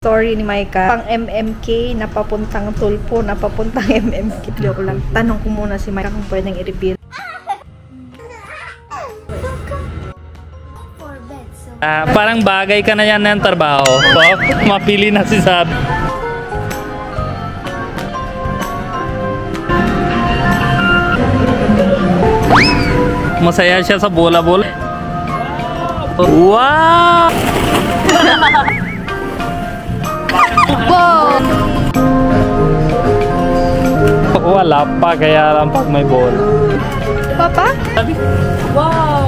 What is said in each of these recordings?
Story ni Maika, pang MMK, napapuntang Tulpo, napapuntang MMK. Joke lang. Tanong ko muna si Maika kung pwedeng i-reveal. Parang bagay ka na yan ng trabaho. So, mapili na si Sab. Masaya siya sa bola-bola. Wow! Wala pa, kaya lang pag may bola. Papa? Wow!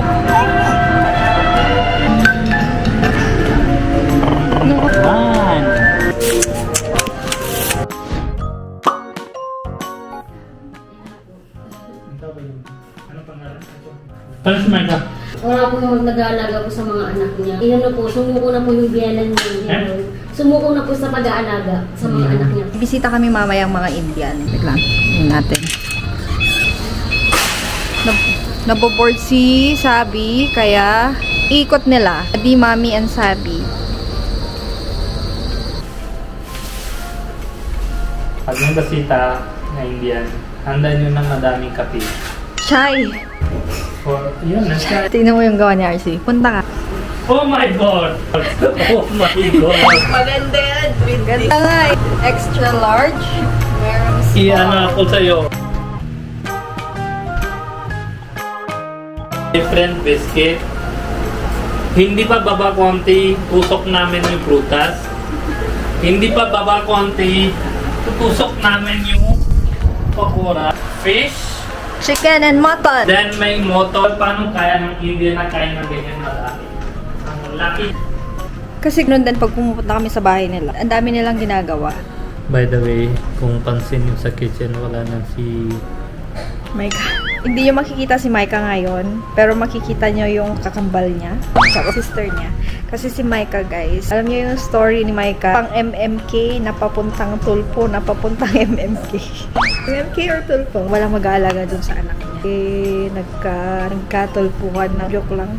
Paano si Maika? Wala po yung nag-aalaga po sa mga anak niya. Inano po, sumuko na po yung biyanan niya. Sumuko na po sa pag-aalaga sa mga anak niya. Bisita kami mamaya ang mga Indian. Biglang, yun natin. Naboboard si Sabi, kaya ikot nila. Di Mami and Sabi. Pag may basita na Indian, handa nyo ng madaming kape. Chai! Yun, nasa. Tingnan mo yung gawa ni RC. Punta ka. Oh my God! Oh my God! Maganda yan. Ganda nga eh. Extra large. Merong small. Iyan ako sa'yo. Different biscuit. Hindi pa baba konti, tusok namin yung prutas. Hindi pa baba konti, tutusok namin yung pakora. Fish. Chicken and mutton. Then may motor. Paano kaya ng Indian na kaya ng ganyan malaki? Ang laki. Kasi noon din pag pumupunta kami sa bahay nila, ang dami nilang ginagawa. By the way, kung pansin yung sa kitchen, wala na si Maika. Hindi nyo makikita si Maika ngayon, pero makikita nyo yung kakambal niya, tsaka sister niya. Kasi si Maika, guys, alam nyo yung story ni Maika, pang MMK, napapuntang Tulpo, napapuntang MMK. MMK or Tulpo? Walang mag-aalaga dun sa anak niya. Eh, nagkatulpuhan na. Joke lang.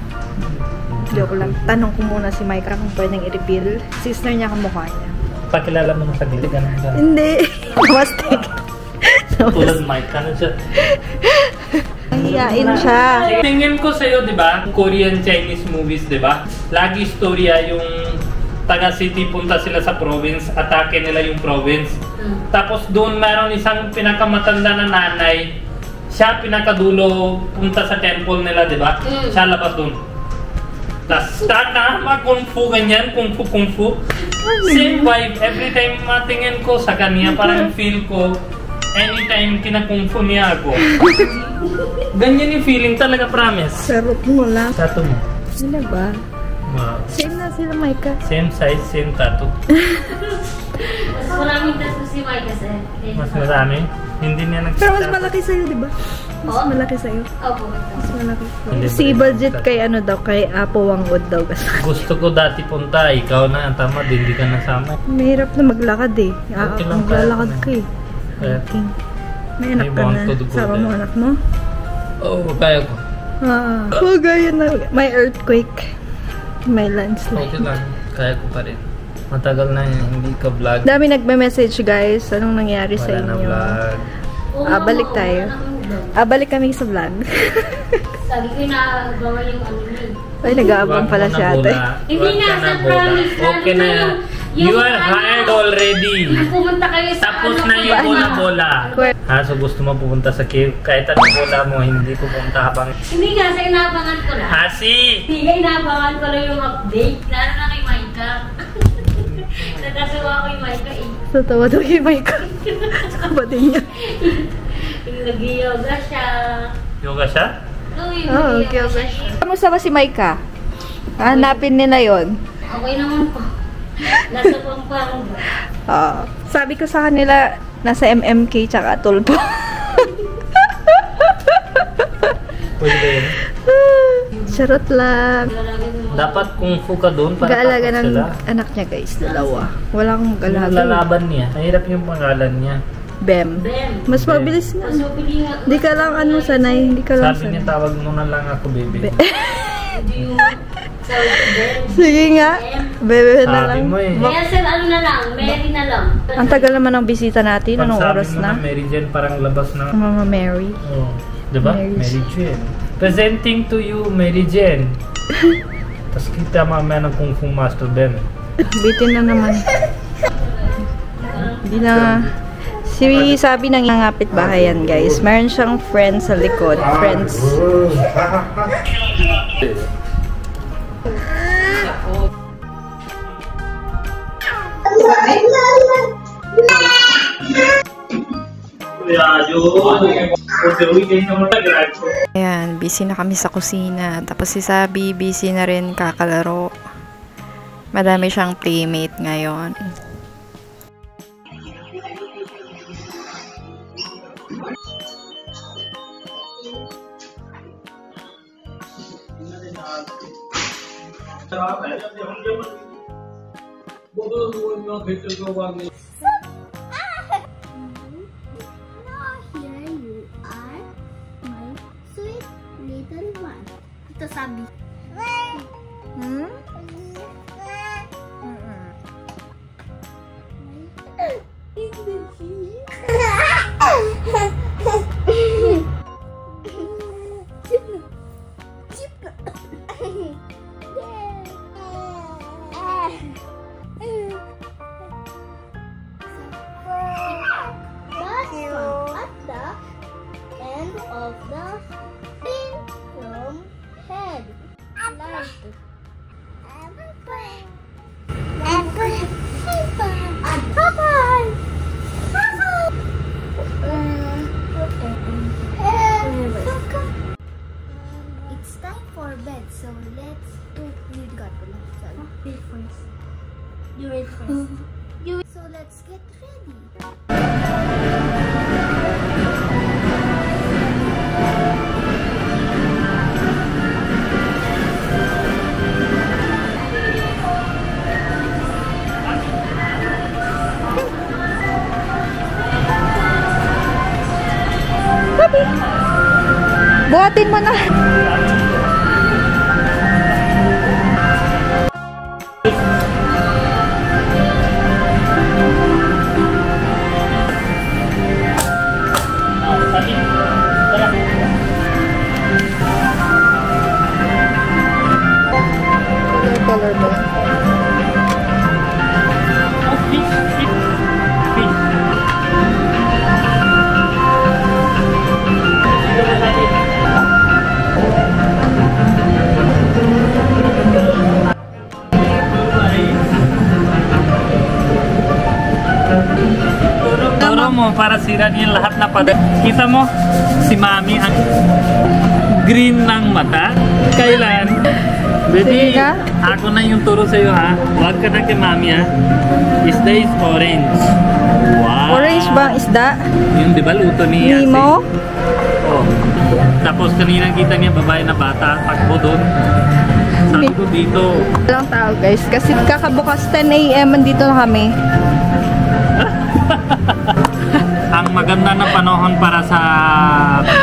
Joke lang. Tanong ko muna si Maika kung pwedeng i-reveal. Sister niya kamukha niya. pakilala mo ng sarili, ganun ba? Hindi. Namaste. Tulad Mike, ano siya? Nahiyain siya. Tingin ko sa'yo, di ba? Korean, Chinese movies, di ba? Lagi istorya yung taga city, punta sila sa province, atake nila yung province. Tapos doon meron isang pinakamatanda na nanay. Siya pinakadulo, punta sa temple nila, di ba? Siya labas doon. Tapos start na mag-kung fu, ganyan, kung fu. Same vibe. Every time matingin ko sa kanya, parang feel ko, anytime kinakung fu niya ako. Ganyan yung feeling talaga, promise. Sarap mo lang. Tattoo mo. Ano ba? Wow. Same na sila, Maika. Same size, same tattoo. Mas maraming tattoo si Maika, sir. Mas marami? Hindi niya nag-tattoo. Pero mas malaki sa'yo, di ba? Mas malaki sa'yo. Opo. Mas malaki. Hindi Si ba budget yun? kay ano daw, kay Apo Wangod daw. Gusto ko dati punta, ikaw na ang tama, hindi ka nasama. Mahirap na maglakad eh. Okay lang, Maglalakad kaya ka eh. Kaya, Okay. May anak I ka want na. to go Sama mo there. anak mo? oh, kaya ko. Oh, gaya na. May earthquake. May landslide. Okay lang, kaya ko pa rin. Matagal na yun, hindi ka vlog. Dami nagme-message guys. Anong nangyari sa Wala na inyo? vlog. Balik tayo. Balik kami sa vlog. Sabi ko na bawal yung ano yun. Ay, nag-aabang pala si ate. Hindi na, sa promise. Okay na yan. You are hired already. Pumunta kayo sa Tapos na yung bola-bola. Ha, so gusto mo pupunta sa cave? Kahit anong bola mo, hindi pupunta habang... Hindi nga, sa inaabangan ko lang. Hasi! Hindi nga, inaabangan ko lang yung update. Lalo na kay Maika. Natatawa ko yung Maika eh. So, tawa daw kay Maika. Sa kapatid niya. Yung nag-yoga siya. Yoga siya? Oo, okay, okay. Kamusta ba si Maika? Hanapin nila yon. Okay naman po. Nasa Pampanga. Sabi ko sa kanila, nasa MMK tsaka Tulpo. Pwede ba yun? Charot lang. Dapat kung fu ka doon para Mag-aalaga takot ng sila. anak niya guys, dalawa. Walang Yung mag-alaga. lalaban niya, mahirap yung pangalan niya. Bem. Bem. Mas mabilis na. Mas mabili nga. Hindi ka lang ano sanay, hindi ka lang Sabi niya, sanay. tawag mo na lang ako, baby. Sige nga. Bebe na Sabi lang. mo eh. Kaya sir, ano na lang, Mary na lang. Ang tagal naman ng bisita natin. Anong Pag oras sabi mo na? Mary Jane, parang labas na. Mga Mary. Oh, diba? Mary Mary Jane. Presenting to you, Mary Jane. Tapos kita mamaya ng Kung Fu Master Ben. Bitin na naman. Hindi na. Si Sabi nangangapit bahayan guys. Meron siyang friends sa likod. Friends. Ayan, busy na kami sa kusina. Tapos si Sabi, busy na rin kakalaro. Madami siyang playmate ngayon. Here you are, my sweet little one. Ito Sabi. Hmm? At the end of the pendulum head. It's time for bed, so let's do. You got the sorry. Wait first. You wait first. So let's get ready. Buhatin mo na. Color ba? Turo mo para sira niya lahat na pader. Kita mo, si Mami ang green ng mata. Kailan? Baby, Sige ka. ako na yung turo sa'yo ha. Huwag ka na kay Mami ha. Isda is orange. Wow. Orange ba ang isda? Yung di ba luto ni Yasi? Nemo? Oh. Tapos kanina kita niya babae na bata. Takbo doon. Sabi ko dito. Walang tao guys. Kasi kakabukas 10 AM andito na kami. Ang maganda na panahon para sa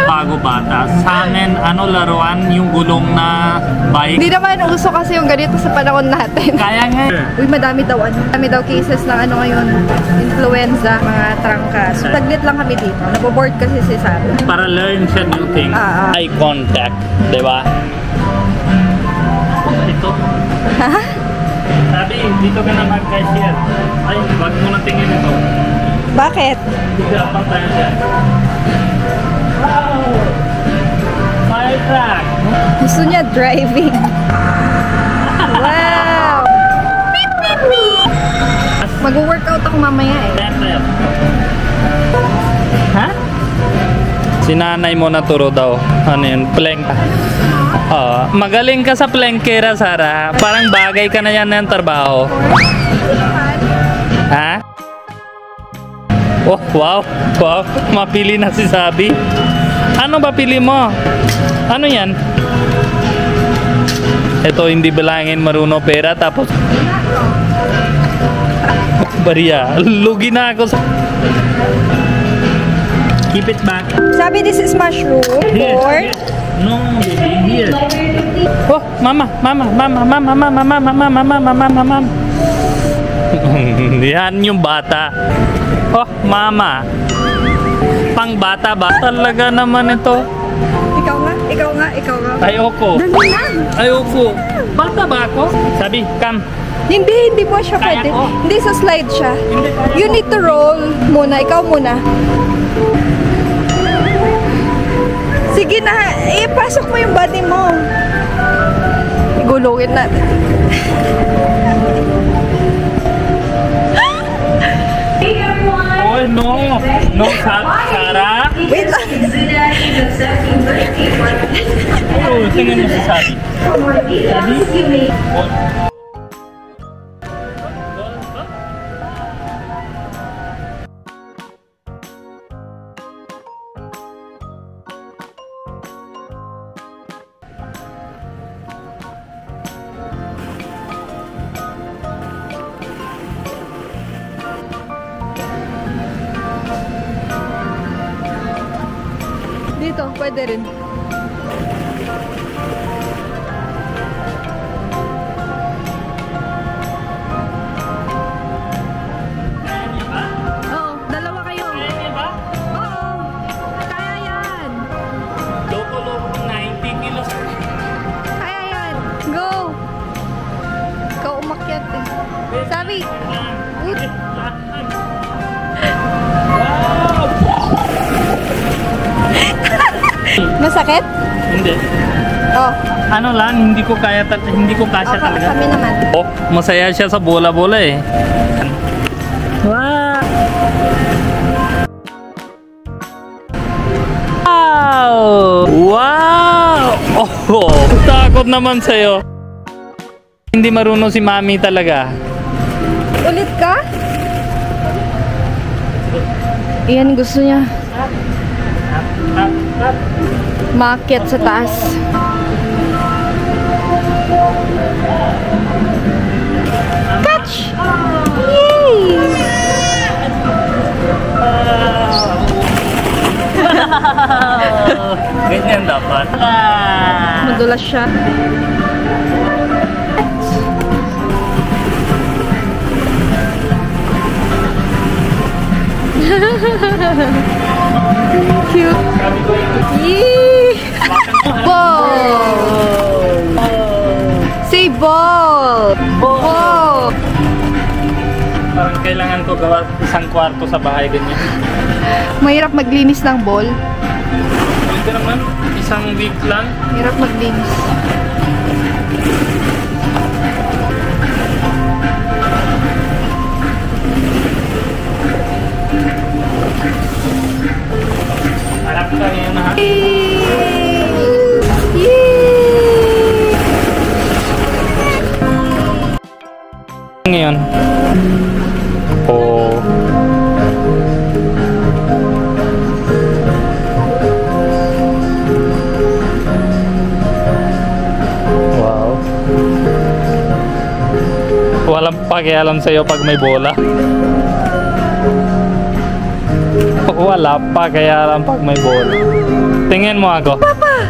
bago bata. Sa amin, laruan yung gulong na bike. Hindi naman uso kasi yung ganito sa panahon natin. Kaya nga. Uy, madami daw cases ng ngayon. Influenza, mga trangkas. So, taglit lang kami dito. Naboboard kasi si Sabi. Para learn siya new things. Eye contact. Diba? Ito. Ha? Sabi, dito ka na mag-cashier. Ay, wag mo na tingin ito. Bakit? Tiga pa tayo dyan. Wow! Fire truck! Gusto niya driving. Wow! Mag-workout ako mamaya eh. Ha? Si nanay mo naturo daw. Ano yun? Plank. Magaling ka sa plankera, Sarah. Parang bagay ka na yan ng trabaho. Ha? Oh, wow. Wow. Mapili na si Sabi. Ano ba pili mo? Ano yan? Ito, hindi bilangin marunong pera. Tapos, bariya. Lugi na ako sa... Keep it back. Sabi, this is mushroom Yes, for yes. No, baby, here. Oh, mama. Yan yung bata. Oh, mama. Pang bata ba? Talaga naman ito. Ikaw nga. Ayoko. Ayoko. Bata ba ako? Sabi, come. Hindi po siya Kaya pwede. ko? Hindi, sa slide siya. Hindi kaya You ko. need to roll muna. Ikaw muna. Sige na. Pasok mo yung body mo. Igulungin natin. Oh, no. No, Sarah. Wait lang. Oh, tingnan mo si Sabi. Sabi? Oh. Dito, pwede rin. Oo, dalawa kayo. Kaya ba? Oo, kaya yan. Loko-loko 90 kilos. Kaya yan. Go. Ikaw umakyat eh. Sabi. Ut. Wow! Masakit? Hindi. Oh. Ano lang, hindi ko kasya talaga. Kami naman. Oh, masaya siya sa bola-bola eh. Wow! Wow! Oh, takot naman sa'yo. Hindi marunong si Mami talaga. Ulit ka? Iyan gusto niya. Maakyat sa taas. Catch! Yay! Ganyan dapat. Madulas siya. Cute. Yee! Ball! Say ball! Ball! Parang kailangan ko gawa isang kwarto sa bahay ganyan. Mahirap maglinis ng ball. Pwede naman, isang week lang. Mahirap maglinis. Harap ka ngayon ha. Ngayon. Oh. Wow. Walang pakialam sa'yo pag may bola. Wala pakialam pag may bola. Tingin mo ako. Papa?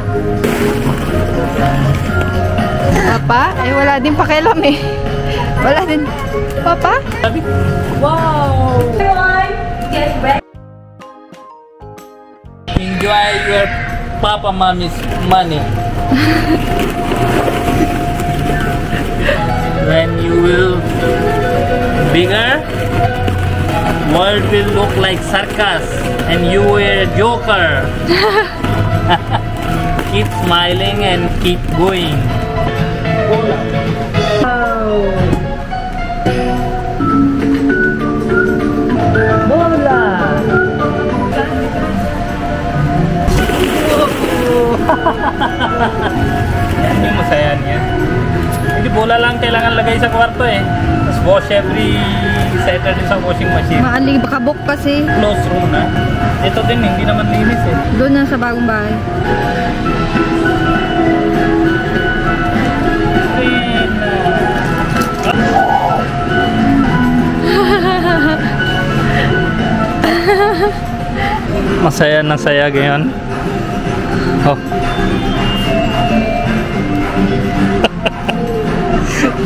Eh, wala din pakialam eh. Wala din. Papa? Sabi, wow! Enjoy your papa mommy's money. When you will bigger, world will look like circus and you were a joker. Keep smiling and keep going. Bola. Yan yung masaya niya. Hindi bola lang kailangan lagay sa kwarto eh. Tapos wash every Saturday sa washing machine. Maaling bakabok kasi. Close room na. Ito din hindi naman linis eh. Doon na sa bagong bahay. Masaya na saya ngayon. Oh.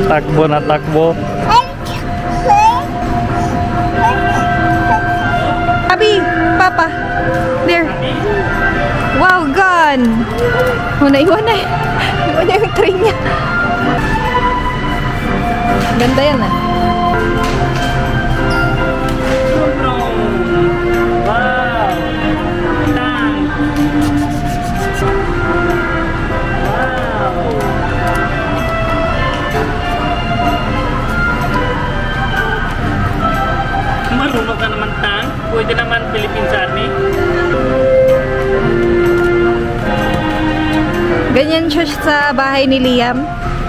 Takbo na takbo. Abi, Papa. There. Wow, gone. Oh, naiwan na. Iwan na yung train niya. Ganda yan ah. Wow. Tang. Wow. Marunong ka naman, Tang. Pwede naman Philippines Army. Ganyan siya sa bahay ni Liam.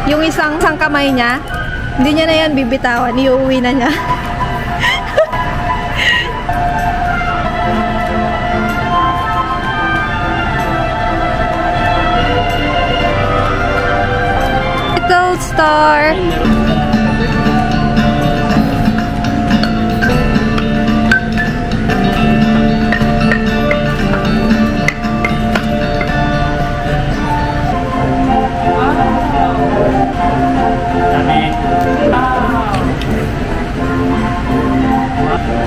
Yung isang kamay niya, hindi niya na yan bibitawan. Iuwi na niya. Little star.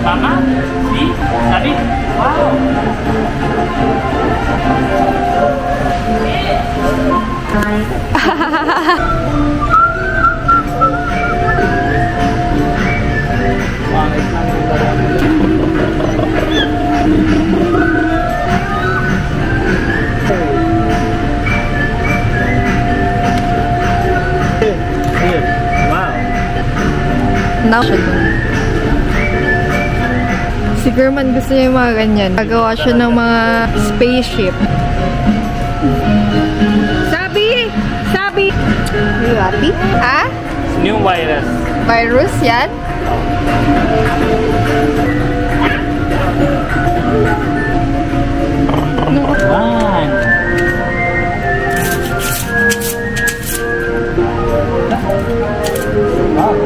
Mama, see? Sabi? Wow! Wow! Now, si German gusto niya yung mga ganyan. Gagawa siya ng mga spaceship. Sabi! Sabi! Are you happy? Ha? New virus. Virus yan? No. One. Wow.